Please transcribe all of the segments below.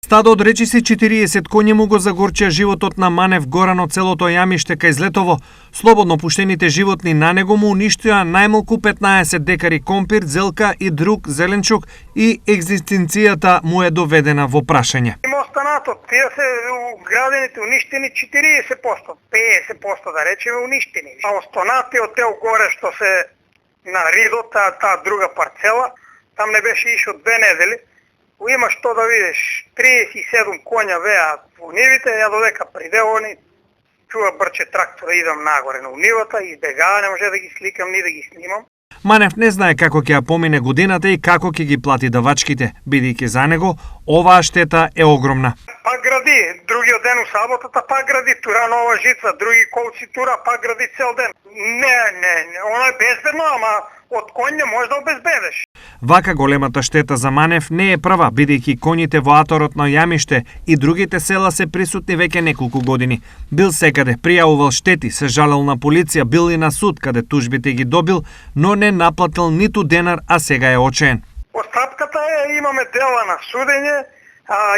Стадо од речиси 40 коњи му го загорчија животот на Манев Горано целото јамиште кај Злетово. Слободно пуштените животни на него му уништија најмалку 15 декари компир, зелка и друг зеленчук и екзистенцијата му е доведена во прашање. Има останато, тие се градените уништени 40%, 50% да речеме уништени. А останати од тео горе што се на Ридо, таа друга парцела, там не беше ишо 2 недели. Има што да видиш, 37 коња веа во нивите, ја додека приде они, чува брче трактора, идам нагоре на нивата, избегава, не може да ги сликам ни да ги снимам. Манев не знае како ќе ја помине годината и како ќе ги плати давачките, бидејќи за него оваа штета е огромна. Пак гради, другиот ден у саботата пак гради, тура нова жица, други колци тура, пак гради цел ден. Не, оно е безбедно, ама од коњ не може да обезбедеш. Вака големата штета за Манев не е прва, бидејќи коњите во аторот на Јамиште и другите села се присутни веќе неколку години. Бил секаде, пријавувал штети, се жалел на полиција, бил и на суд, каде тужбите ги добил, но не наплатил ниту денар, а сега е очаен. Остапката е, имаме дела на судење,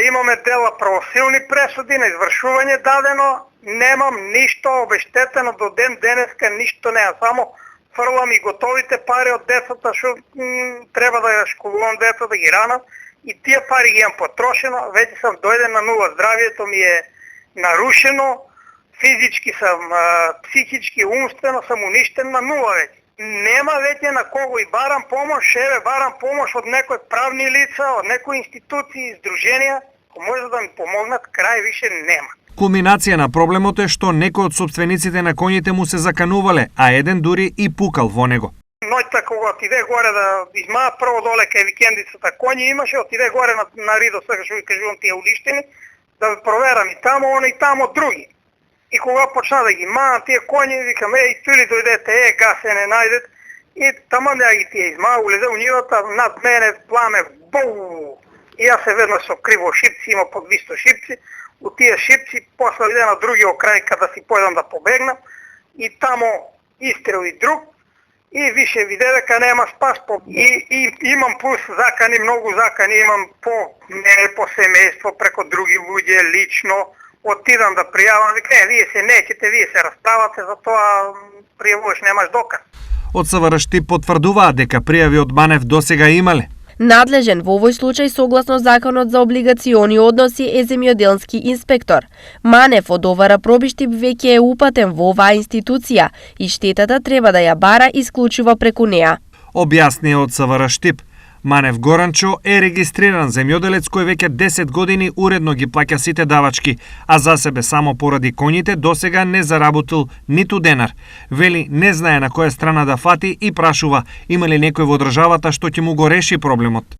имаме дела правосилни пресуди на извршување дадено, немам ништо обештетено до ден денеска, ништо не, само фрлам и готовите пари од децата, што треба да ја школувам деца, да ги ранам, и тие пари ги имам потрошено, веќе сам дојден на нула, здравието ми е нарушено, физички сам, психички, умствено сам уништен на нула веќе. Нема веќе на кого и барам помош, барам помош од некои правни лица, од некои институции, издруженија, ако може да ми помогнат, крај више нема. Кулминација на проблемот е што некои од собствениците на коњите му се заканувале, а еден дури и пукал во него. Ноќта кога отиде горе да измаа прво доле кај викендицата коњи имаше, отиде горе на Ридо, сега што ви кажувам тие улиштени, да проверам и тамо, оно и тамо други. И кога почна да ги маат тие коњи, викам, тули дојдете, гасе не најдет, и таман ја ги тие измаа, улезе у нивата, над мене пламе, боу! И јас се веднаш со криво шипци, има по 200 шипци, у тие шипци, после иде на другиот крај када си појдам да побегнам, и тамо истрел и друг, и више виде дека нема спас, и имам плюс закани, многу закани, имам по мене, по семејство, преко други луѓе, лично, отидам да пријавам, вие се неќете, вие се расправате, затоа пријавуваш, немаш доказ. Од СВР-шти потврдуваат дека пријави од Манев досега имале. Надлежен во овој случај согласно Законот за облигациони односи е земјоделски инспектор. Манев од овара пробиштип веќе е упатен во оваа институција и штетата треба да ја бара исклучиво преку неа. Објасни од СВР-штип. Манев Горанчо е регистриран земјоделец кој веќе 10 години уредно ги плаќа сите давачки, а за себе само поради коњите досега не заработил ниту денар. Вели не знае на која страна да фати и прашува има ли некој во државата што ќе му го реши проблемот.